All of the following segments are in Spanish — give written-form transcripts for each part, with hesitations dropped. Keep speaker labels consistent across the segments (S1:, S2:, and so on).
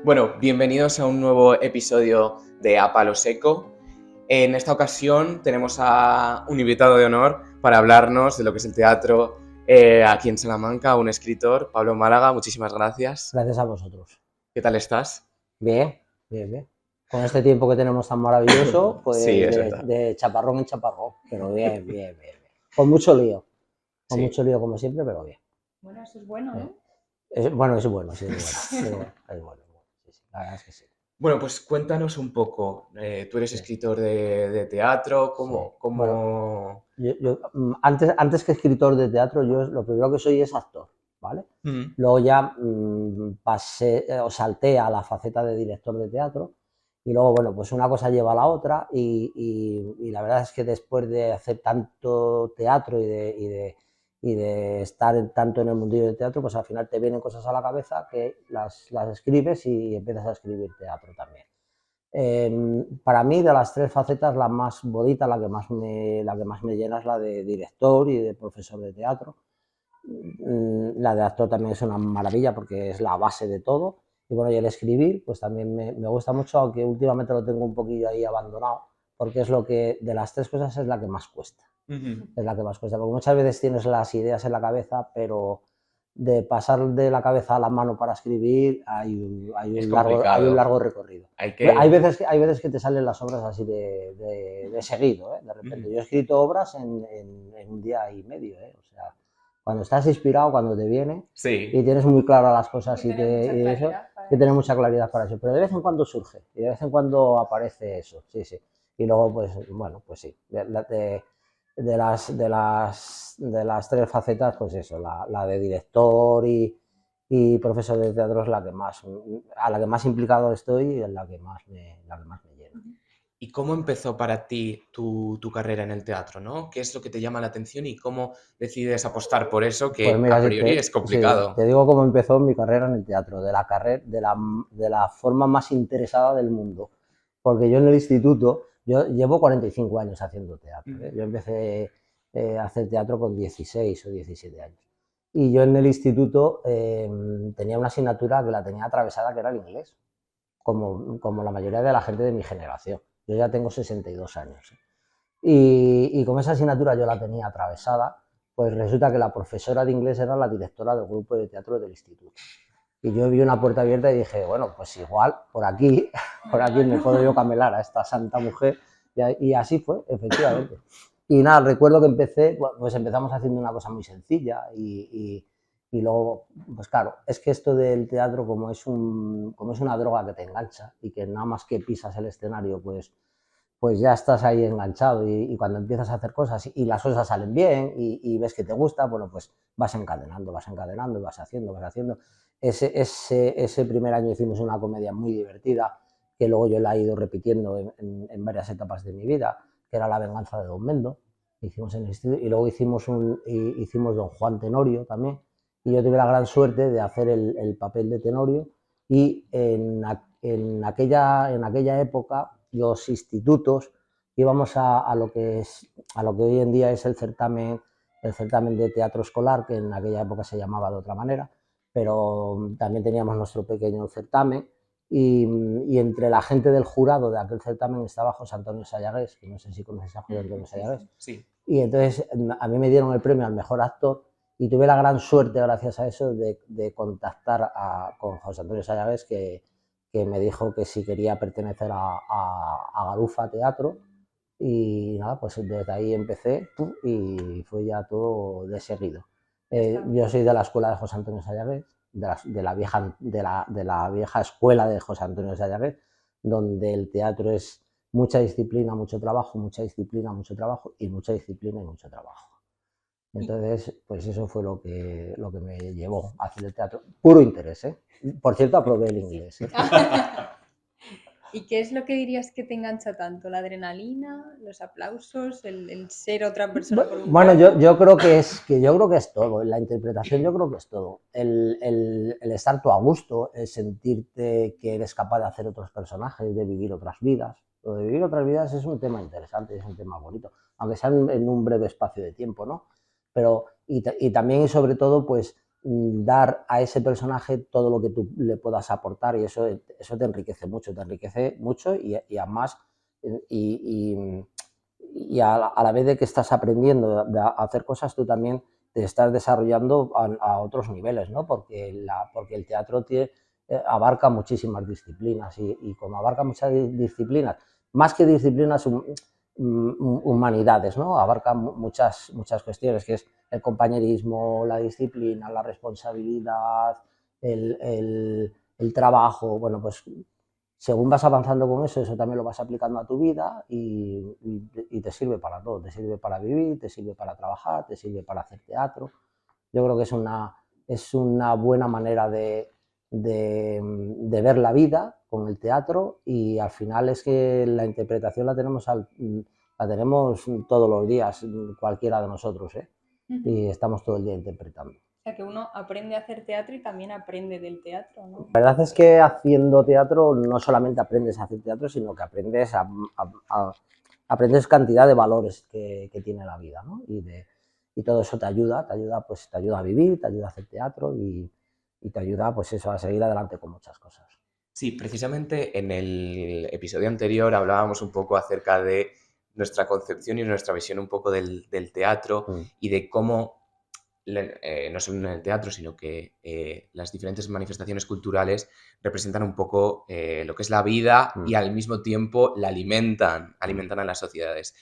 S1: Bueno, bienvenidos a un nuevo episodio de A Palo Seco. En esta ocasión tenemos a un invitado de honor para hablarnos de lo que es el teatro aquí en Salamanca, un escritor, Pablo Málaga. Muchísimas gracias.
S2: Gracias a vosotros.
S1: ¿Qué tal estás?
S2: Bien, bien, bien. Con este tiempo que tenemos tan maravilloso, pues
S1: Sí, es verdad.
S2: de chaparrón en chaparrón, pero bien, bien, bien, bien. Con mucho lío
S1: Sí.
S2: como siempre, pero bien.
S3: Bueno, eso es bueno, ¿no?
S2: Bueno, es bueno, sí, es bueno. Es bueno. Sí, sí, la verdad es que sí.
S1: Bueno, pues cuéntanos un poco. Tú eres
S2: Sí.
S1: escritor de teatro,
S2: Sí.
S1: ¿cómo...
S2: Antes que escritor de teatro, yo lo primero que soy es actor, ¿vale? Luego ya pasé o salté a la faceta de director de teatro y luego, bueno, pues una cosa lleva a la otra y la verdad es que después de hacer tanto teatro y de estar tanto en el mundillo del teatro, pues al final te vienen cosas a la cabeza que las escribes y empiezas a escribir teatro también. Para mí, de las tres facetas, la más bonita, la que más me llena es la de director y de profesor de teatro. La de actor también es una maravilla porque es la base de todo. Y bueno, y el escribir, pues también me gusta mucho, aunque últimamente lo tengo un poquillo ahí abandonado, porque es lo que, de las tres cosas, es la que más cuesta. Es la que más cuesta, porque muchas veces tienes las ideas en la cabeza, pero de pasar de la cabeza a la mano para escribir hay un largo recorrido. Hay veces que te salen las obras así de seguido, de repente. Yo he escrito obras en un día y medio, o sea, cuando estás inspirado, cuando te viene y tienes muy claras las cosas y eso, que tener mucha claridad para eso. Pero de vez en cuando surge y de vez en cuando aparece eso, sí, sí. Y luego, pues, bueno, pues sí, de las tres facetas, pues eso, la de director y profesor de teatro es a la que más implicado estoy y es la que más me llena.
S1: ¿Y cómo empezó para ti tu carrera en el teatro, ¿no? ¿Qué es lo que te llama la atención y cómo decides apostar por eso, que
S2: Pues mira,
S1: a priori es complicado?
S2: te digo cómo empezó mi carrera en el teatro, de la forma más interesada del mundo. Porque yo en el instituto, yo llevo 45 años haciendo teatro. Yo empecé a hacer teatro con 16 o 17 años. Y yo en el instituto tenía una asignatura que la tenía atravesada, que era el inglés, como la mayoría de la gente de mi generación. Yo ya tengo 62 años. Y como esa asignatura yo la tenía atravesada, pues resulta que la profesora de inglés era la directora del grupo de teatro del instituto. Y yo vi una puerta abierta y dije, bueno, pues igual, por aquí me puedo yo camelar a esta santa mujer. Y así fue, efectivamente. Y nada, recuerdo que pues empezamos haciendo una cosa muy sencilla y luego, pues claro, es que esto del teatro como es una droga que te engancha y que nada más que pisas el escenario, pues ya estás ahí enganchado y cuando empiezas a hacer cosas y las cosas salen bien y ves que te gusta, bueno, pues vas encadenando y vas haciendo. Ese primer año hicimos una comedia muy divertida que luego yo la he ido repitiendo en varias etapas de mi vida, que era La venganza de Don Mendo. Hicimos en el instituto, y luego hicimos Don Juan Tenorio también, y yo tuve la gran suerte de hacer el papel de Tenorio y en aquella época los institutos íbamos a lo que hoy en día es el certamen de teatro escolar, que en aquella época se llamaba de otra manera, pero también teníamos nuestro pequeño certamen y entre la gente del jurado de aquel certamen estaba José Antonio Sayagués, que no sé si conoces a José Antonio Sayagués.
S1: Sí.
S2: Y entonces a mí me dieron el premio al mejor actor y tuve la gran suerte, gracias a eso, de contactar con José Antonio Sayagués, que me dijo que si quería pertenecer a Garufa Teatro. Y nada, pues desde ahí empecé y fue ya todo de seguido. Yo soy de la escuela de José Antonio Sayagués, de la vieja escuela de José Antonio Sayagués, donde el teatro es mucha disciplina, mucho trabajo, mucha disciplina, mucho trabajo y mucha disciplina y mucho trabajo. Entonces, pues eso fue lo que me llevó a hacer el teatro. Puro interés, ¿eh? Por cierto, aprobé el inglés, ¿eh?
S3: ¿Y qué es lo que dirías que te engancha tanto? ¿La adrenalina, los aplausos, el ser otra persona por un
S2: Bueno,
S3: rato?
S2: yo creo que es todo. La interpretación yo creo que es todo. El estar tú a gusto, el sentirte que eres capaz de hacer otros personajes, de vivir otras vidas. Lo de vivir otras vidas es un tema interesante, es un tema bonito, aunque sea en un breve espacio de tiempo, ¿no? Pero, y también y sobre todo, pues dar a ese personaje todo lo que tú le puedas aportar, y eso te enriquece mucho y además a la vez de que estás aprendiendo a hacer cosas, tú también te estás desarrollando a otros niveles, ¿no? Porque el teatro abarca muchísimas disciplinas y como abarca muchas disciplinas, más que disciplinas, humanidades, ¿no? Abarca muchas cuestiones, que es el compañerismo, la disciplina, la responsabilidad, el trabajo. Bueno, pues según vas avanzando con eso también lo vas aplicando a tu vida y te sirve para todo. Te sirve para vivir, te sirve para trabajar, te sirve para hacer teatro. Yo creo que es una buena manera de ver la vida con el teatro, y al final es que la interpretación la tenemos todos los días, cualquiera de nosotros, ¿eh? Y estamos todo el día interpretando.
S3: O sea, que uno aprende a hacer teatro y también aprende del teatro, ¿no?
S2: La verdad es que haciendo teatro no solamente aprendes a hacer teatro, sino que aprendes cantidad de valores que tiene la vida, ¿no? Y todo eso te ayuda a vivir, te ayuda a hacer teatro y te ayuda, pues eso, a seguir adelante con muchas cosas.
S1: Sí, precisamente en el episodio anterior hablábamos un poco acerca de nuestra concepción y nuestra visión un poco del teatro y de cómo, no solo en el teatro, sino que las diferentes manifestaciones culturales representan un poco lo que es la vida y al mismo tiempo la alimentan a las sociedades.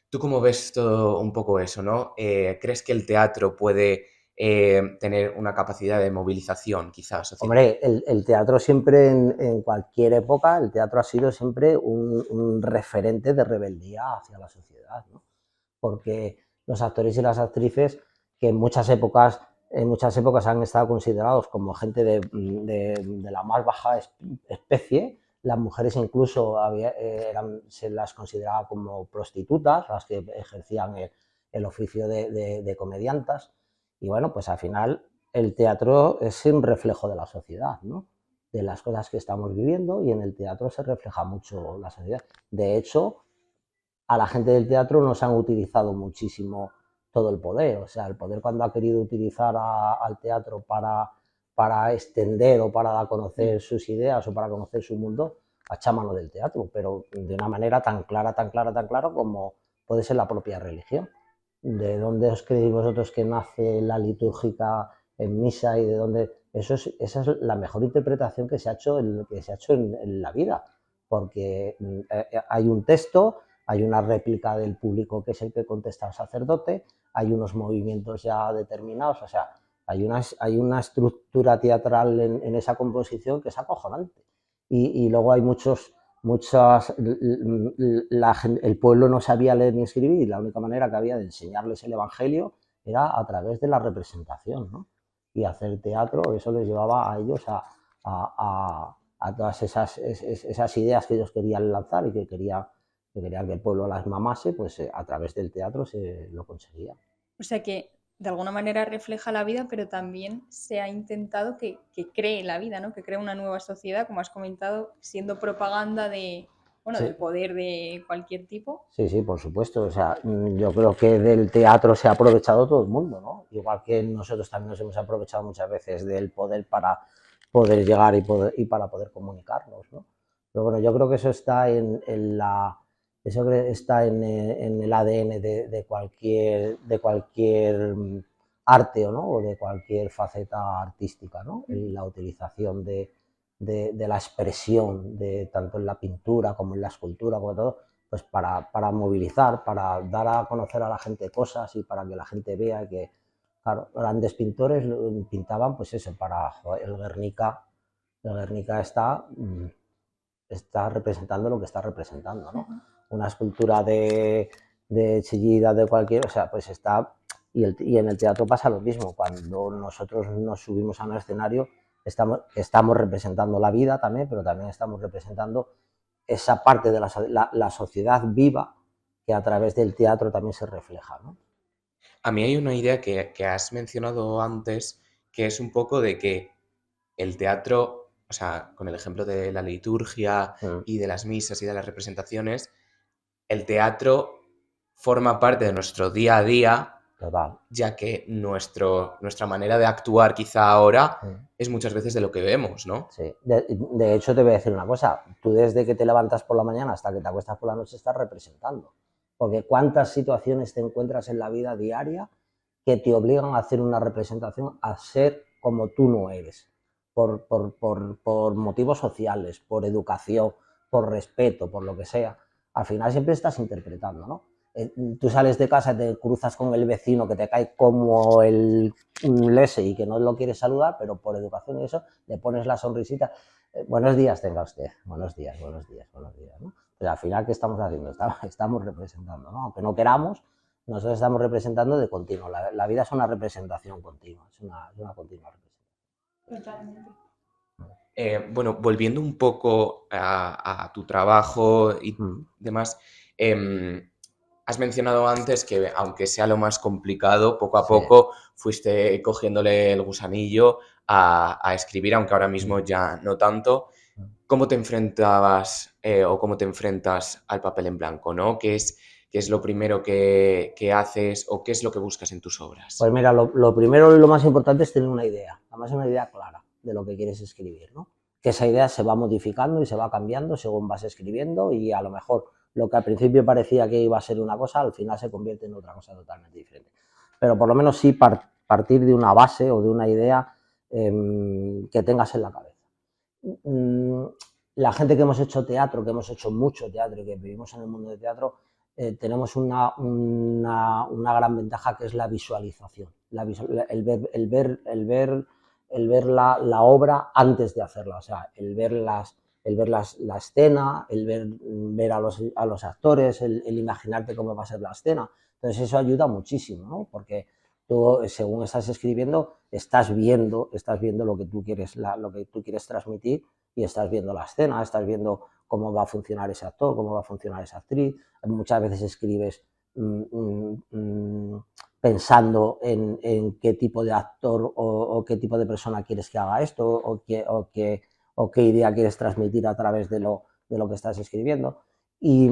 S1: ¿Tú cómo ves todo un poco eso, no? ¿Crees que el teatro puede tener una capacidad de movilización, quizás, social?
S2: Hombre, el teatro siempre, en cualquier época, el teatro ha sido siempre un referente de rebeldía hacia la sociedad, ¿no? Porque los actores y las actrices, que en muchas épocas han estado considerados como gente de la más baja especie, las mujeres incluso se las consideraba como prostitutas, las que ejercían el oficio de comediantas, y bueno, pues al final el teatro es un reflejo de la sociedad, ¿no? De las cosas que estamos viviendo, y en el teatro se refleja mucho la sociedad. De hecho, a la gente del teatro nos han utilizado muchísimo todo el poder. O sea, el poder, cuando ha querido utilizar al teatro para extender o para dar a conocer sus ideas o para conocer su mundo, ha echado mano del teatro, pero de una manera tan clara como puede ser la propia religión. ¿De dónde os creéis vosotros que nace la litúrgica en misa y de dónde? Esa es la mejor interpretación que se ha hecho en la vida, porque hay un texto, hay una réplica del público que es el que contesta al sacerdote, hay unos movimientos ya determinados, o sea, hay una estructura teatral en esa composición que es acojonante. Y luego hay el pueblo no sabía leer ni escribir, y la única manera que había de enseñarles el Evangelio era a través de la representación, ¿no? Y hacer teatro, eso les llevaba a ellos a todas esas ideas que ellos querían lanzar y que querían que el pueblo las mamase, pues a través del teatro se lo conseguía.
S3: O sea que de alguna manera refleja la vida, pero también se ha intentado que cree la vida, ¿no? Que cree una nueva sociedad, como has comentado, siendo propaganda del poder de cualquier tipo.
S2: Sí, por supuesto. O sea, yo creo que del teatro se ha aprovechado todo el mundo, ¿no? Igual que nosotros también nos hemos aprovechado muchas veces del poder para poder llegar y para poder comunicarnos, ¿no? Pero bueno, yo creo que eso está en el ADN de cualquier arte, ¿no? O de cualquier faceta artística, ¿no? La utilización de la expresión, tanto en la pintura como en la escultura, como todo, pues para movilizar, para dar a conocer a la gente cosas y para que la gente vea que, claro, grandes pintores pintaban, pues eso, el Guernica. El Guernica está representando lo que está representando, ¿no? Una escultura de Chillida, de cualquier, o sea, pues está. Y en el teatro pasa lo mismo. Cuando nosotros nos subimos a un escenario, estamos representando la vida también, pero también estamos representando esa parte de la sociedad viva que a través del teatro también se refleja, ¿no?
S1: A mí hay una idea que has mencionado antes, que es un poco de que el teatro, o sea, con el ejemplo de la liturgia y de las misas y de las representaciones, el teatro forma parte de nuestro día a día,
S2: Total.
S1: ya que nuestra manera de actuar quizá ahora
S2: Sí.
S1: es muchas veces de lo que vemos, ¿no?
S2: Sí. De hecho, te voy a decir una cosa. Tú desde que te levantas por la mañana hasta que te acuestas por la noche estás representando. Porque cuántas situaciones te encuentras en la vida diaria que te obligan a hacer una representación, a ser como tú no eres. Por motivos sociales, por educación, por respeto, por lo que sea. Al final siempre estás interpretando, ¿no? Tú sales de casa y te cruzas con el vecino que te cae como el lese y que no lo quieres saludar, pero por educación y eso le pones la sonrisita. Buenos días tenga usted, buenos días, buenos días, buenos días, ¿no? Pero al final, ¿qué estamos haciendo? Estamos representando, ¿no? Aunque no queramos, nosotros estamos representando de continuo. La vida es una representación continua, es una continua representación.
S3: Totalmente.
S1: Bueno, volviendo un poco a tu trabajo y
S2: Mm.
S1: demás, has mencionado antes que aunque sea lo más complicado, poco a
S2: Sí.
S1: poco fuiste cogiéndole el gusanillo a escribir, aunque ahora mismo
S2: Mm.
S1: ya no tanto.
S2: Mm.
S1: ¿Cómo te enfrentabas o cómo te enfrentas al papel en blanco, ¿no? ¿Qué es lo primero que haces o qué es lo que buscas en tus obras?
S2: Pues mira, lo primero y lo más importante es tener una idea, además una idea clara de lo que quieres escribir, ¿no? Que esa idea se va modificando y se va cambiando según vas escribiendo y a lo mejor lo que al principio parecía que iba a ser una cosa, al final se convierte en otra cosa totalmente diferente. Pero por lo menos sí partir de una base o de una idea que tengas en la cabeza. La gente que hemos hecho teatro, que hemos hecho mucho teatro y que vivimos en el mundo del teatro, tenemos una gran ventaja que es la visualización, el ver la obra antes de hacerla, o sea, el ver la escena, el ver a los actores, el imaginarte cómo va a ser la escena. Entonces eso ayuda muchísimo, ¿no? Porque tú, según estás escribiendo, estás viendo lo que tú quieres transmitir y estás viendo la escena, estás viendo cómo va a funcionar ese actor, cómo va a funcionar esa actriz. Muchas veces escribes pensando en qué tipo de actor o qué tipo de persona quieres que haga esto o qué idea quieres transmitir a través de lo que estás escribiendo. Y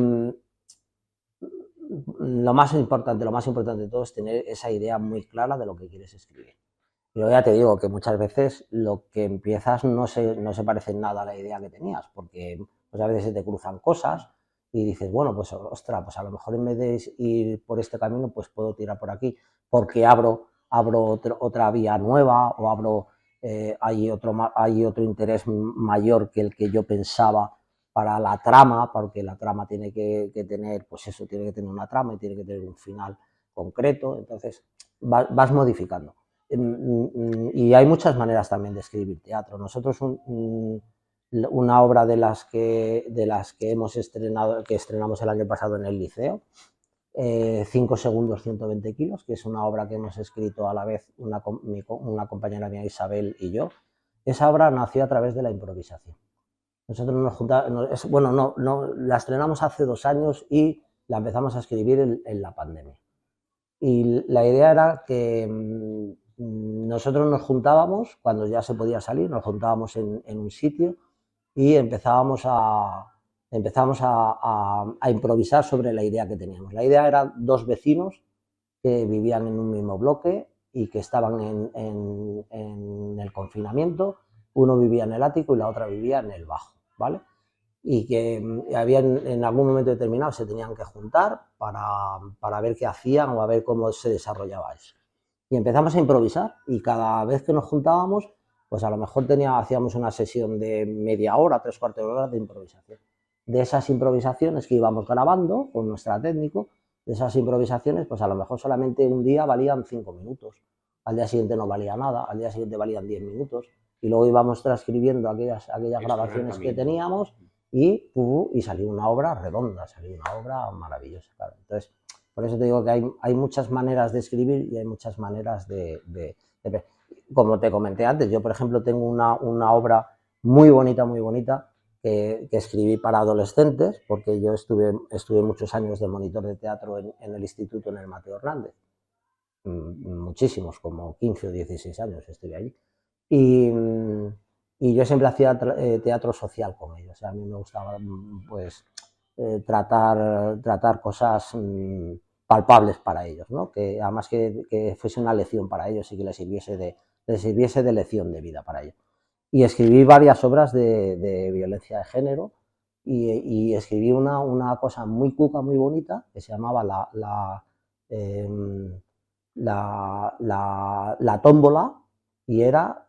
S2: lo más importante de todo es tener esa idea muy clara de lo que quieres escribir. Yo ya te digo que muchas veces lo que empiezas no se parece en nada a la idea que tenías, porque muchas veces se te cruzan cosas y dices, bueno, pues ostras, pues a lo mejor en vez de ir por este camino, pues puedo tirar por aquí, porque abro otra vía nueva o hay otro interés mayor que el que yo pensaba para la trama, porque la trama tiene que tener, pues eso, tiene que tener una trama y tiene que tener un final concreto, entonces vas modificando. Y hay muchas maneras también de escribir teatro. Nosotros una obra de las que hemos estrenado, que estrenamos el año pasado en el liceo, 5 segundos 120 kilos, que es una obra que hemos escrito a la vez una compañera mía, Isabel, y yo. Esa obra nació a través de la improvisación. Nosotros nos juntamos, bueno, no, la estrenamos hace 2 años y la empezamos a escribir en la pandemia. Y la idea era que nosotros nos juntábamos, cuando ya se podía salir, nos juntábamos en un sitio y empezábamos a improvisar sobre la idea que teníamos. La idea era 2 vecinos que vivían en un mismo bloque y que estaban en el confinamiento. Uno vivía en el ático y la otra vivía en el bajo, ¿vale? Y que en algún momento determinado se tenían que juntar para ver qué hacían o a ver cómo se desarrollaba eso. Y empezamos a improvisar y cada vez que nos juntábamos, pues a lo mejor hacíamos una sesión de media hora, 3/4 de hora de improvisación. De esas improvisaciones que íbamos grabando con nuestra técnico, de esas improvisaciones, pues a lo mejor solamente un día valían 5 minutos, al día siguiente no valía nada, al día siguiente valían 10 minutos, y luego íbamos transcribiendo aquellas grabaciones que teníamos y salió una obra redonda, salió una obra maravillosa. Claro. Entonces, por eso te digo que hay muchas maneras de escribir y hay muchas maneras de como te comenté antes, yo por ejemplo tengo una obra muy bonita que escribí para adolescentes, porque yo estuve muchos años de monitor de teatro en el instituto, en el Mateo Hernández, muchísimos, como 15 o 16 años estuve allí. Y yo siempre hacía teatro social con ellos. O sea, a mí me gustaba pues tratar cosas palpables para ellos, ¿no? Que además que fuese una lección para ellos y que les sirviese de lección de vida para ellos. Y escribí varias obras de violencia de género y escribí una cosa muy cuca, muy bonita, que se llamaba la tómbola, y era,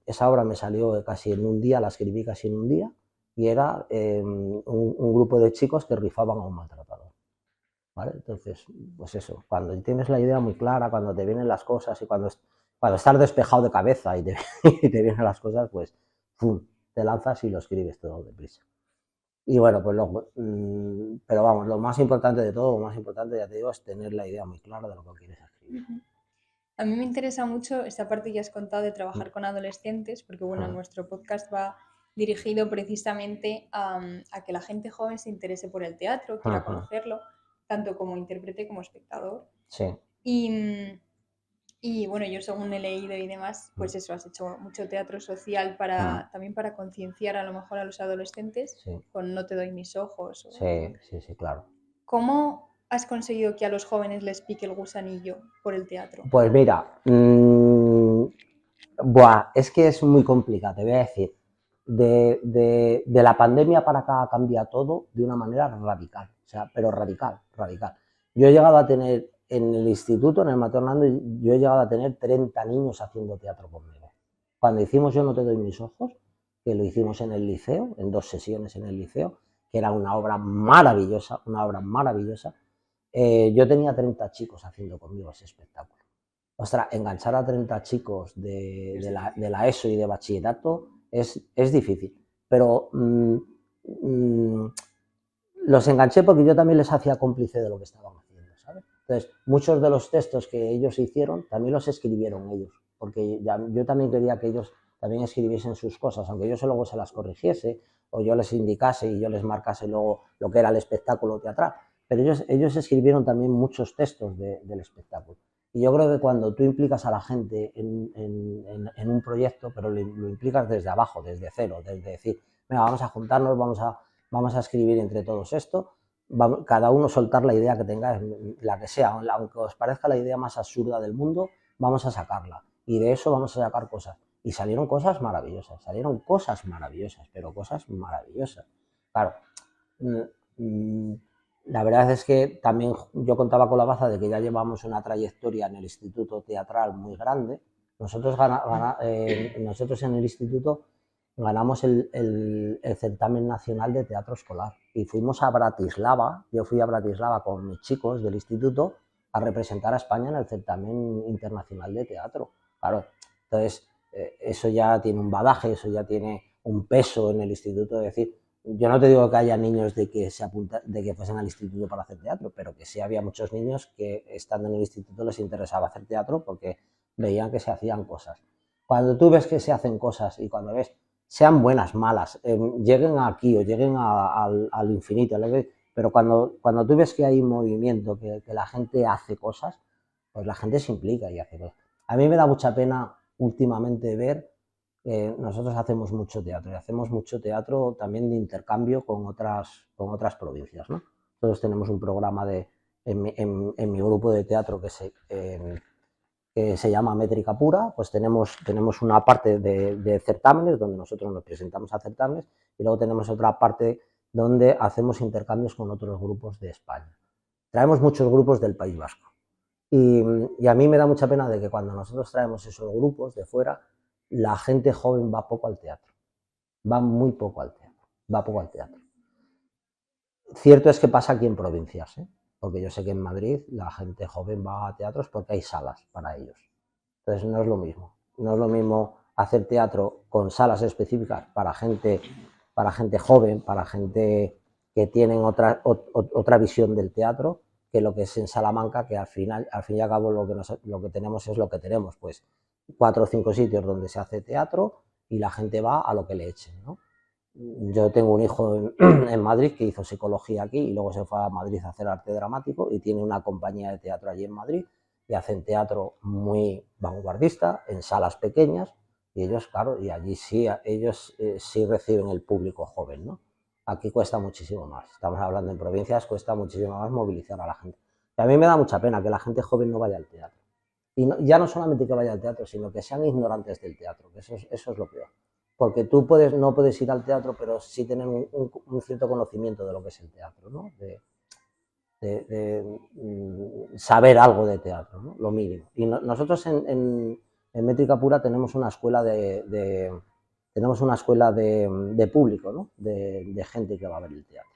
S2: esa obra me salió casi en un día, la escribí casi en un día, y era un grupo de chicos que rifaban a un maltratador. ¿Vale? Entonces, pues eso, cuando tienes la idea muy clara, cuando te vienen las cosas y cuando estás despejado de cabeza y y te vienen las cosas, pues ¡pum!, te lanzas y lo escribes todo deprisa. Y bueno, pues luego, pero vamos, lo más importante de todo, lo más importante, ya te digo, es tener la idea muy clara de lo que quieres escribir.
S3: A mí me interesa mucho esta parte que has contado de trabajar con adolescentes, porque bueno, nuestro podcast va dirigido precisamente a que la gente joven se interese por el teatro, quiera conocerlo, tanto como intérprete como espectador.
S2: Sí.
S3: Y bueno, yo según he leído y demás, pues eso, has hecho mucho teatro social también para concienciar a lo mejor a los adolescentes con No te doy mis ojos.
S2: Sí, claro.
S3: ¿Cómo has conseguido que a los jóvenes les pique el gusanillo por el teatro?
S2: Pues mira, es que es muy complicado, te voy a decir. De la pandemia para acá ha cambiado todo de una manera radical, o sea, pero radical. Yo he llegado a tener en el instituto, en el maternando, yo he llegado a tener 30 niños haciendo teatro conmigo. Cuando hicimos Yo no te doy mis ojos, que lo hicimos en el liceo, en 2 sesiones en el liceo, que era una obra maravillosa, yo tenía 30 chicos haciendo conmigo ese espectáculo. Ostras, enganchar a 30 chicos de la ESO y de bachillerato es difícil, pero los enganché porque yo también les hacía cómplice de lo que estaban haciendo, ¿sabes? Entonces, muchos de los textos que ellos hicieron también los escribieron ellos, porque yo también quería que ellos también escribiesen sus cosas, aunque yo luego se las corrigiese o yo les indicase y yo les marcase luego lo que era el espectáculo teatral, pero ellos escribieron también muchos textos del espectáculo. Y yo creo que cuando tú implicas a la gente en un proyecto, pero lo implicas desde abajo, desde cero, desde decir, venga, vamos a juntarnos, vamos a escribir entre todos esto, cada uno soltar la idea que tenga, la que sea, aunque os parezca la idea más absurda del mundo, vamos a sacarla. Y de eso vamos a sacar cosas. Y salieron cosas maravillosas, pero cosas maravillosas. Claro, la verdad es que también yo contaba con la baza de que ya llevamos una trayectoria en el Instituto Teatral muy grande. Nosotros en el Instituto ganamos el certamen nacional de teatro escolar y fuimos a Bratislava, yo fui a Bratislava con mis chicos del instituto a representar a España en el certamen internacional de teatro. Claro, entonces eso ya tiene un bagaje, eso ya tiene un peso en el instituto, es decir, yo no te digo que haya niños de que fuesen al instituto para hacer teatro, pero que sí había muchos niños que estando en el instituto les interesaba hacer teatro porque veían que se hacían cosas. Cuando tú ves que se hacen cosas y cuando ves, sean buenas, malas, lleguen aquí o lleguen al infinito, pero cuando tú ves que hay movimiento, que la gente hace cosas, pues la gente se implica y hace cosas. A mí me da mucha pena últimamente ver, nosotros hacemos mucho teatro y hacemos mucho teatro también de intercambio con otras provincias, ¿no? Nosotros tenemos un programa en mi grupo de teatro que se llama Métrica Pura, pues tenemos una parte de certámenes donde nosotros nos presentamos a certámenes y luego tenemos otra parte donde hacemos intercambios con otros grupos de España. Traemos muchos grupos del País Vasco y a mí me da mucha pena de que cuando nosotros traemos esos grupos de fuera, la gente joven va poco al teatro, va muy poco al teatro, Cierto es que pasa aquí en provincias, porque yo sé que en Madrid la gente joven va a teatros porque hay salas para ellos. Entonces no es lo mismo hacer teatro con salas específicas para gente joven, para gente que tienen otra visión del teatro, que lo que es en Salamanca, que al fin y al cabo lo que tenemos es lo que tenemos, pues 4 o 5 sitios donde se hace teatro y la gente va a lo que le echen, ¿no? Yo tengo un hijo en Madrid que hizo psicología aquí y luego se fue a Madrid a hacer arte dramático y tiene una compañía de teatro allí en Madrid y hacen teatro muy vanguardista en salas pequeñas y ellos, claro, y allí sí, ellos sí reciben el público joven, ¿no? Aquí cuesta muchísimo más, estamos hablando en provincias, cuesta muchísimo más movilizar a la gente. A mí me da mucha pena que la gente joven no vaya al teatro. Y ya no solamente que vaya al teatro, sino que sean ignorantes del teatro, que eso es lo peor. Porque tú no puedes ir al teatro, pero sí tener un cierto conocimiento de lo que es el teatro, ¿no? Saber algo de teatro, ¿no? Lo mínimo. Y nosotros en Métrica Pura tenemos una escuela de público, ¿no? De gente que va a ver el teatro.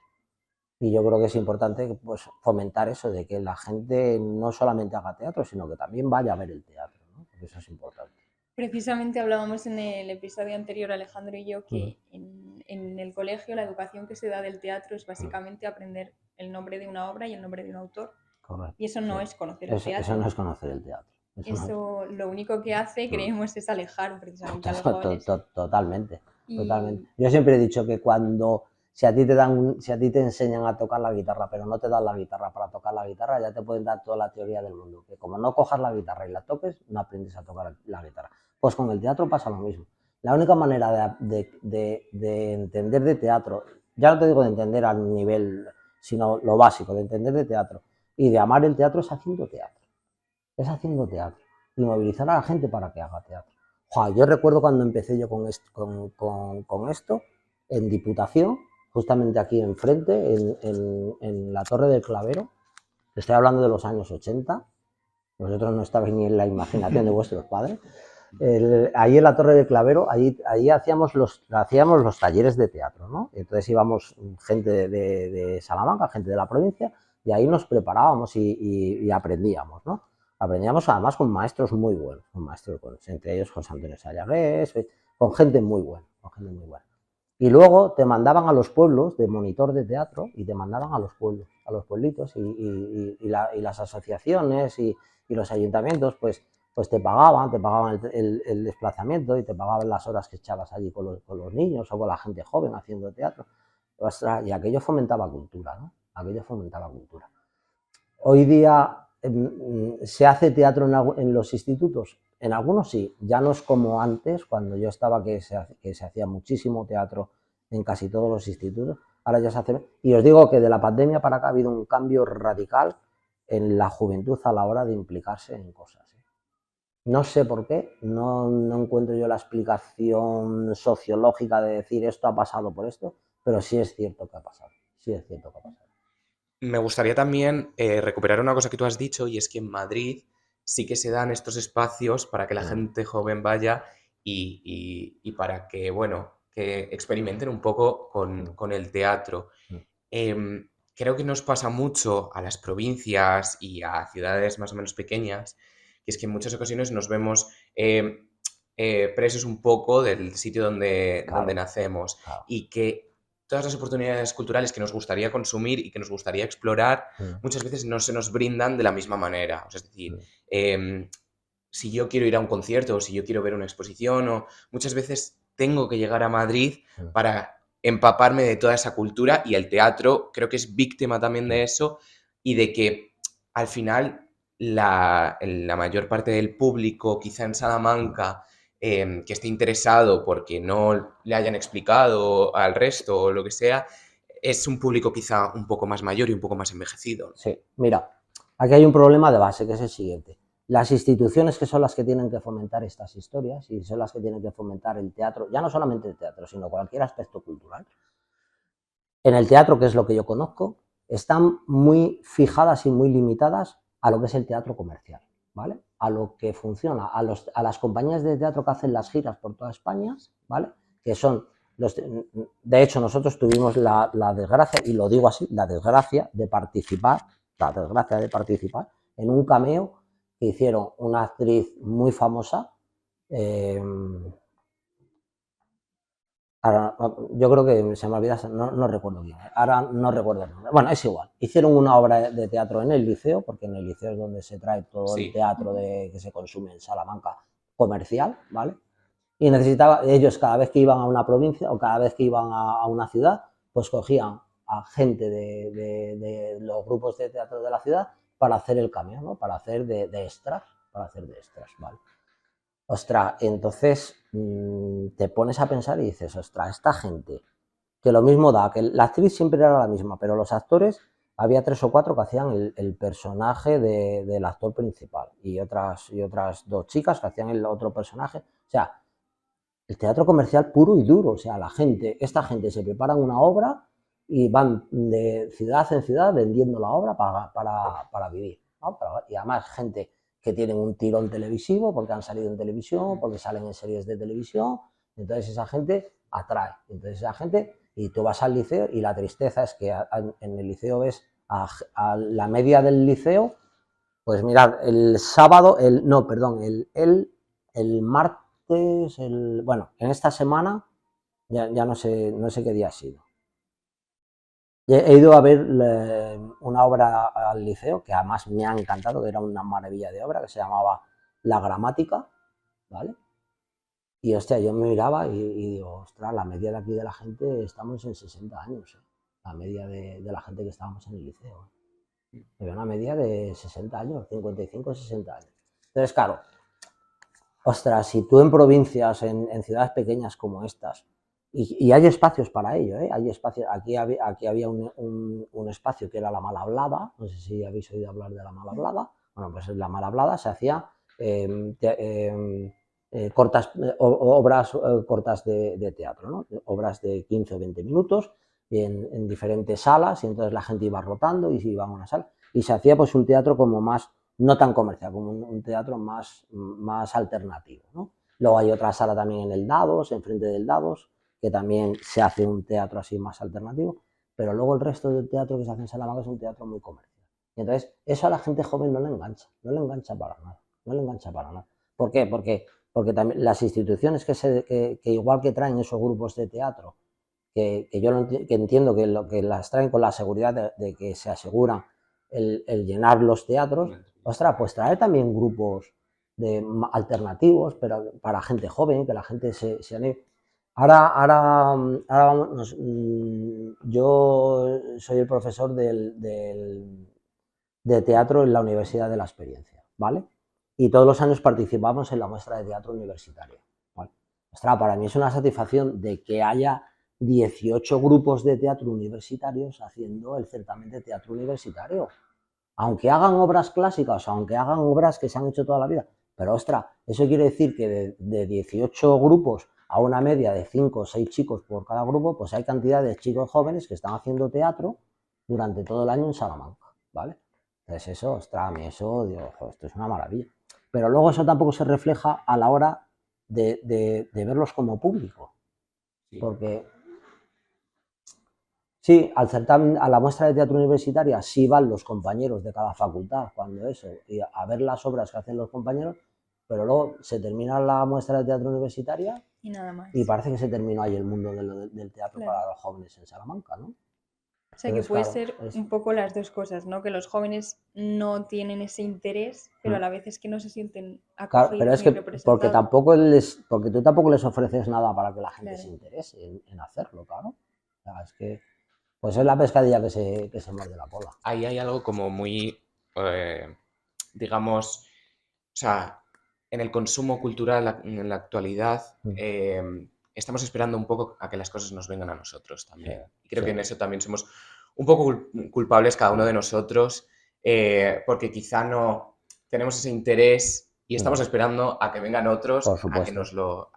S2: Y yo creo que es importante pues, fomentar eso, de que la gente no solamente haga teatro, sino que también vaya a ver el teatro, ¿no? Porque eso es importante.
S3: Precisamente hablábamos en el episodio anterior, Alejandro y yo, que en el colegio la educación que se da del teatro es básicamente aprender el nombre de una obra y el nombre de un autor.
S2: Correcto.
S3: Y eso no es conocer el teatro.
S2: Eso no es conocer el teatro.
S3: Eso lo único que hace, creemos, es alejar precisamente a los jóvenes.
S2: Totalmente. Yo siempre he dicho que si a ti te enseñan a tocar la guitarra, pero no te dan la guitarra para tocar la guitarra, ya te pueden dar toda la teoría del mundo. Que como no cojas la guitarra y la toques, no aprendes a tocar la guitarra. Pues con el teatro pasa lo mismo. La única manera de entender de teatro, ya no te digo de entender al nivel, sino lo básico, de entender de teatro y de amar el teatro es haciendo teatro. Es haciendo teatro y movilizar a la gente para que haga teatro. Yo recuerdo cuando empecé yo con esto en Diputación, justamente aquí enfrente, en la Torre del Clavero. Estoy hablando de los años 80. Vosotros no estabais ni en la imaginación de vuestros padres. Ahí en la Torre del Clavero, allí hacíamos los talleres de teatro, ¿no? Entonces íbamos gente de Salamanca, gente de la provincia, y ahí nos preparábamos y aprendíamos, ¿no? Aprendíamos además con maestros muy buenos, entre ellos José Antonio Sayagués, con gente muy buena, Y luego te mandaban a los pueblos de monitor de teatro y te mandaban a los pueblos, a los pueblitos y las asociaciones y los ayuntamientos pues te pagaban el desplazamiento y te pagaban las horas que echabas allí con los niños o con la gente joven haciendo teatro. Y aquello fomentaba cultura, ¿no? Aquello fomentaba cultura. Hoy día se hace teatro en los institutos. En algunos sí, ya no es como antes, cuando yo estaba, que se hacía muchísimo teatro en casi todos los institutos. Ahora ya se hace. Y os digo que de la pandemia para acá ha habido un cambio radical en la juventud a la hora de implicarse en cosas. No sé por qué, no encuentro yo la explicación sociológica de decir esto ha pasado por esto, pero sí es cierto que ha pasado. Sí es cierto que ha pasado.
S1: Me gustaría también recuperar una cosa que tú has dicho, y es que en Madrid sí que se dan estos espacios para que la gente joven vaya y para que, bueno, que experimenten un poco con el teatro. Creo que nos pasa mucho a las provincias y a ciudades más o menos pequeñas, que es que en muchas ocasiones nos vemos presos un poco del sitio donde nacemos, y que todas las oportunidades culturales que nos gustaría consumir y que nos gustaría explorar muchas veces no se nos brindan de la misma manera. O sea, es decir, si yo quiero ir a un concierto o si yo quiero ver una exposición, muchas veces tengo que llegar a Madrid para empaparme de toda esa cultura, y el teatro creo que es víctima también de eso, y de que al final la mayor parte del público, quizá en Salamanca, que esté interesado porque no le hayan explicado al resto o lo que sea, es un público quizá un poco más mayor y un poco más envejecido.
S2: Sí, mira, aquí hay un problema de base, que es el siguiente. Las instituciones que son las que tienen que fomentar estas historias y son las que tienen que fomentar el teatro, ya no solamente el teatro, sino cualquier aspecto cultural, en el teatro, que es lo que yo conozco, están muy fijadas y muy limitadas a lo que es el teatro comercial, ¿vale? A lo que funciona, a las compañías de teatro que hacen las giras por toda España, ¿vale? Que son de hecho, nosotros tuvimos la desgracia, y lo digo así, la desgracia de participar en un cameo que hicieron una actriz muy famosa. Ahora, yo creo que se me olvida, no recuerdo bien. Ahora no recuerdo el nombre. Bueno, es igual. Hicieron una obra de teatro en el liceo, porque en el liceo es donde se trae todo el teatro que se consume en Salamanca comercial, ¿vale? Y ellos cada vez que iban a una provincia o cada vez que iban a una ciudad, pues cogían a gente de los grupos de teatro de la ciudad para hacer el cameo, ¿no? Para hacer de extras, ¿vale? Ostras, entonces te pones a pensar y dices, ostras, esta gente, que lo mismo da, que la actriz siempre era la misma, pero los actores, había 3 o 4 que hacían el personaje del actor principal y otras 2 chicas que hacían el otro personaje. O sea, el teatro comercial puro y duro. O sea, esta gente se prepara una obra y van de ciudad en ciudad vendiendo la obra para vivir, ¿no? Y además gente que tienen un tirón televisivo porque han salido en televisión, porque salen en series de televisión. Entonces esa gente atrae. Entonces esa gente, y tú vas al liceo y la tristeza es que en el liceo ves a la media del liceo, pues mirad, el sábado, el martes, bueno, en esta semana, ya no sé qué día ha sido. He ido a ver una obra al liceo que además me ha encantado, que era una maravilla de obra, que se llamaba La Gramática, ¿vale? Y hostia, yo me miraba y digo, ostras, la media de aquí de la gente estamos en 60 años, ¿eh? La media de la gente que estábamos en el liceo. Había una media de 60 años, 55, 60 años. Entonces, claro, ostras, si tú en provincias, en ciudades pequeñas como estas, y hay espacios para ello, ¿eh? Hay espacios, aquí había un espacio que era la Mala Hablada, no sé si habéis oído hablar de la Mala Hablada. Bueno, pues en la Mala Hablada se hacía obras cortas de teatro, ¿no? Obras de 15 o 20 minutos en diferentes salas, y entonces la gente iba rotando y se iba a una sala, y se hacía pues un teatro como más, no tan comercial, como un teatro más alternativo, ¿no? Luego hay otra sala también en el Dados, enfrente del Dados, que también se hace un teatro así más alternativo, pero luego el resto del teatro que se hace en Salamanca es un teatro muy comercial. Y entonces eso a la gente joven no le engancha para nada, no le engancha para nada. ¿Por qué? Porque también las instituciones que igual que traen esos grupos de teatro, que yo que entiendo que las traen con la seguridad de que se aseguran el llenar los teatros, ostras, pues traer también grupos alternativos, pero para gente joven, que la gente se anime. Ahora yo soy el profesor de teatro en la Universidad de la Experiencia, ¿vale? Y todos los años participamos en la muestra de teatro universitaria, ¿vale? Ostras, para mí es una satisfacción de que haya 18 grupos de teatro universitarios haciendo el certamen de teatro universitario. Aunque hagan obras clásicas, aunque hagan obras que se han hecho toda la vida, pero ostras, eso quiere decir que de 18 grupos a una media de 5 o 6 chicos por cada grupo, pues hay cantidad de chicos jóvenes que están haciendo teatro durante todo el año en Salamanca, ¿vale? Entonces eso, ostras, a mí eso, digo, esto es una maravilla. Pero luego eso tampoco se refleja a la hora de verlos como público, porque sí, al certamen, a la muestra de teatro universitaria sí van los compañeros de cada facultad cuando eso, y a ver las obras que hacen los compañeros, pero luego se termina la muestra de teatro universitaria
S3: y nada más.
S2: Y parece que se terminó ahí el mundo del teatro, claro, para los jóvenes en Salamanca, ¿no?
S3: O sea, entonces, que puede ser un poco las dos cosas, ¿no? Que los jóvenes no tienen ese interés, pero a la vez es que no se sienten acogidos, claro, pero es que
S2: porque tú tampoco les ofreces nada para que la gente se interese en hacerlo, claro. O sea, es que pues es la pescadilla que se muerde la cola.
S1: Ahí hay algo como muy, digamos, o sea, en el consumo cultural en la actualidad estamos esperando un poco a que las cosas nos vengan a nosotros también. Y creo que en eso también somos un poco culpables cada uno de nosotros, porque quizá no tenemos ese interés y estamos esperando a que vengan otros a que nos lo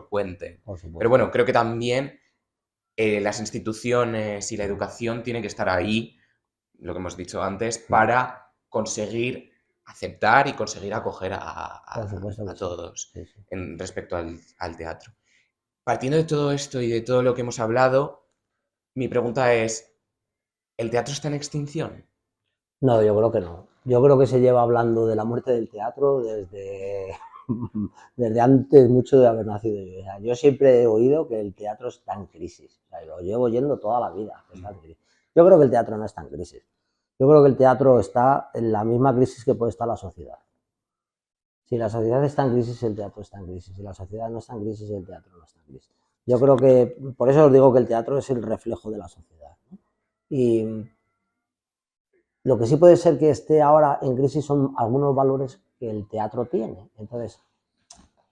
S1: cuenten. Pero bueno, creo que también las instituciones y la educación tienen que estar ahí, lo que hemos dicho antes, para conseguir aceptar y conseguir acoger a todos respecto al teatro. Partiendo de todo esto y de todo lo que hemos hablado, mi pregunta es, ¿el teatro está en extinción?
S2: No, yo creo que no. Yo creo que se lleva hablando de la muerte del teatro desde antes mucho de haber nacido yo. O sea, yo siempre he oído que el teatro está en crisis. O sea, lo llevo oyendo toda la vida. Está en crisis. Yo creo que el teatro no está en crisis. Yo creo que el teatro está en la misma crisis que puede estar la sociedad. Si la sociedad está en crisis, el teatro está en crisis. Si la sociedad no está en crisis, el teatro no está en crisis. Yo creo que, por eso os digo que el teatro es el reflejo de la sociedad, ¿no? Y lo que sí puede ser que esté ahora en crisis son algunos valores que el teatro tiene. Entonces,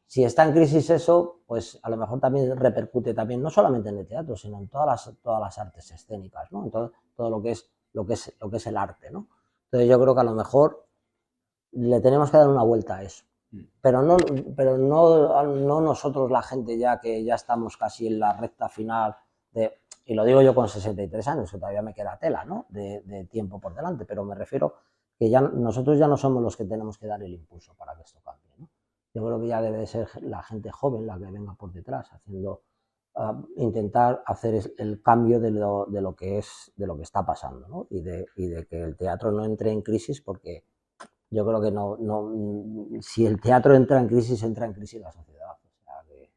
S2: si está en crisis eso, pues a lo mejor también repercute también, no solamente en el teatro, sino en todas las artes escénicas, ¿no? En todo lo que es lo que es el arte, ¿no? Entonces yo creo que a lo mejor le tenemos que dar una vuelta a eso. Pero no nosotros, la gente ya que ya estamos casi en la recta final, y lo digo yo con 63 años, que todavía me queda tela, ¿no? de tiempo por delante, pero me refiero que nosotros ya no somos los que tenemos que dar el impulso para que esto cambie, ¿no? Yo creo que ya debe de ser la gente joven la que venga por detrás, intentar hacer el cambio de lo que está pasando, ¿no? y de que el teatro no entre en crisis, porque yo creo que si el teatro entra en crisis la sociedad. O sea, que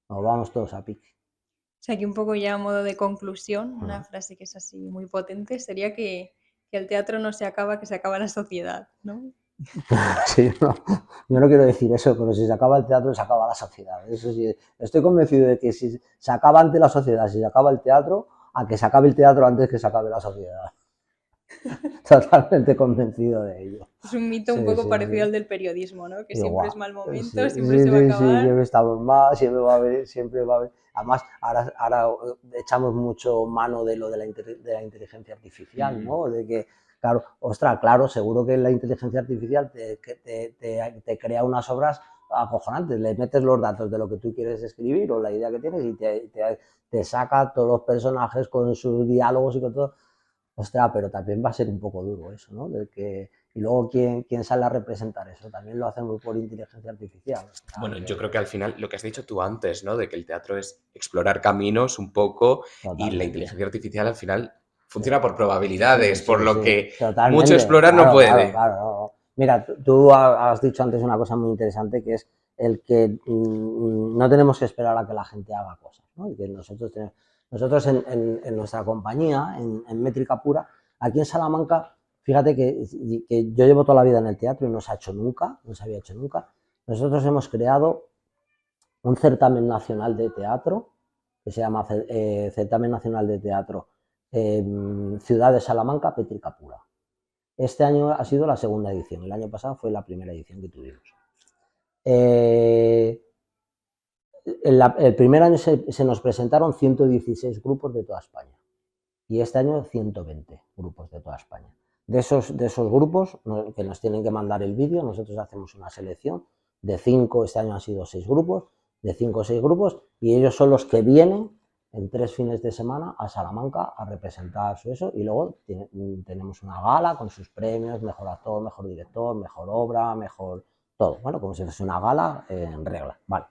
S2: nos vamos todos a pique.
S3: O sea, que un poco ya a modo de conclusión, una frase que es así muy potente, sería que el teatro no se acaba, que se acaba la sociedad, ¿no?
S2: Sí, no, yo no quiero decir eso, pero si se acaba el teatro, se acaba la sociedad. Eso sí, estoy convencido de que si se acaba antes la sociedad, si se acaba el teatro, a que se acabe el teatro antes que se acabe la sociedad. Totalmente convencido de ello.
S3: Es un mito un poco parecido al del periodismo, ¿no? Que siempre es mal momento,
S2: sí,
S3: siempre se va a acabar.
S2: Sí, siempre estamos mal, siempre va a haber. Además, ahora echamos mucho mano de lo de la inteligencia artificial, ¿no? De que, claro, ostras, claro, seguro que la inteligencia artificial te crea unas obras acojonantes. Le metes los datos de lo que tú quieres escribir o la idea que tienes y te saca todos los personajes con sus diálogos y con todo. Ostras, pero también va a ser un poco duro eso, ¿no? Y luego, ¿quién sale a representar eso? También lo hacemos por inteligencia artificial.
S1: Bueno, yo creo que al final, lo que has dicho tú antes, ¿no? De que el teatro es explorar caminos un poco. Totalmente. Y la inteligencia artificial al final funciona por probabilidades, por lo que totalmente. Mucho explorar no puede.
S2: Claro. Mira, tú has dicho antes una cosa muy interesante, que es el que no tenemos que esperar a que la gente haga cosas, ¿no? Y que nosotros en nuestra compañía, en Métrica Pura, aquí en Salamanca, fíjate que yo llevo toda la vida en el teatro y no se había hecho nunca. Nosotros hemos creado un certamen nacional de teatro, que se llama Certamen Nacional de Teatro Ciudad de Salamanca, Métrica Pura. Este año ha sido la segunda edición, el año pasado fue la primera edición que tuvimos. El primer año se nos presentaron 116 grupos de toda España y este año 120 grupos de toda España. De esos grupos que nos tienen que mandar el vídeo, nosotros hacemos una selección de 5, este año han sido 6 grupos, de 5 o 6 grupos, y ellos son los que vienen en 3 fines de semana a Salamanca a representar eso, y luego tenemos una gala con sus premios, mejor actor, mejor director, mejor obra, mejor todo, bueno, como si fuese una gala en regla, vale.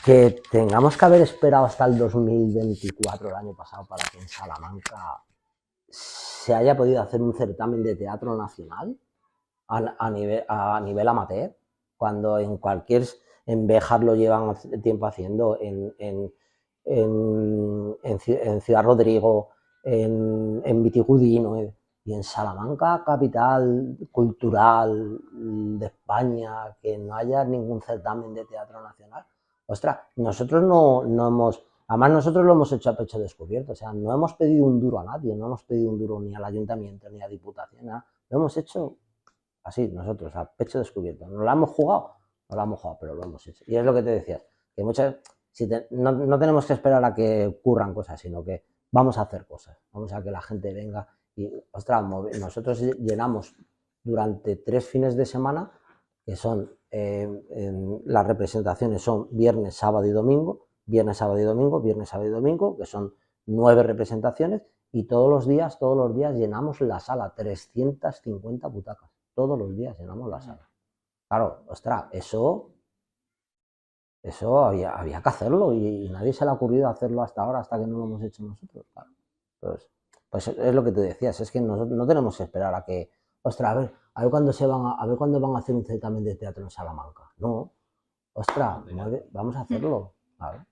S2: Que tengamos que haber esperado hasta el 2024, el año pasado, para que en Salamanca se haya podido hacer un certamen de teatro nacional a nivel amateur, cuando en Béjar lo llevan tiempo haciendo, en Ciudad Rodrigo, en Vitigudino, y en Salamanca, capital cultural de España, que no haya ningún certamen de teatro nacional. Ostras, nosotros no hemos, además nosotros lo hemos hecho a pecho descubierto, o sea, no hemos pedido un duro a nadie, no hemos pedido un duro ni al ayuntamiento, ni a Diputación, nada. Lo hemos hecho así, nosotros, a pecho descubierto. ¿No lo hemos jugado? No lo hemos jugado, pero lo hemos hecho. Y es lo que te decías, que no tenemos que esperar a que ocurran cosas, sino que vamos a hacer cosas, vamos a que la gente venga y, ostras, nosotros llenamos durante 3 fines de semana, que son, las representaciones son viernes, sábado y domingo, viernes, sábado y domingo, viernes, sábado y domingo, que son 9 representaciones, y todos los días llenamos la sala, 350 butacas, todos los días llenamos la sala. Claro, ostras, eso había que hacerlo, y nadie se le ha ocurrido hacerlo hasta ahora, hasta que no lo hemos hecho nosotros, claro. Entonces, pues es lo que te decías, es que nosotros no tenemos que esperar a que, ostras, a ver cuándo van a hacer un certamen de teatro en Salamanca. No, ostras, vamos a hacerlo, claro.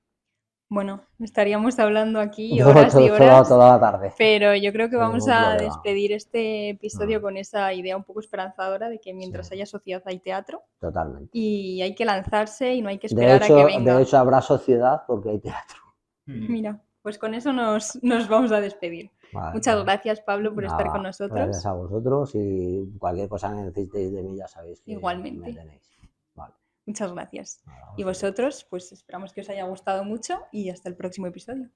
S3: Bueno, estaríamos hablando aquí horas y horas,
S2: toda la tarde.
S3: Pero yo creo que vamos a despedir este episodio con esa idea un poco esperanzadora de que mientras haya sociedad hay teatro.
S2: Totalmente.
S3: Y hay que lanzarse y no hay que esperar a que venga.
S2: De hecho, habrá sociedad porque hay teatro.
S3: Mira, pues con eso nos vamos a despedir. Vale, muchas gracias, Pablo, por estar con nosotros.
S2: Gracias a vosotros, y cualquier cosa que necesitéis de mí ya sabéis que
S3: igualmente
S2: me tenéis. Vale.
S3: Muchas gracias. Y vosotros, pues esperamos que os haya gustado mucho y hasta el próximo episodio.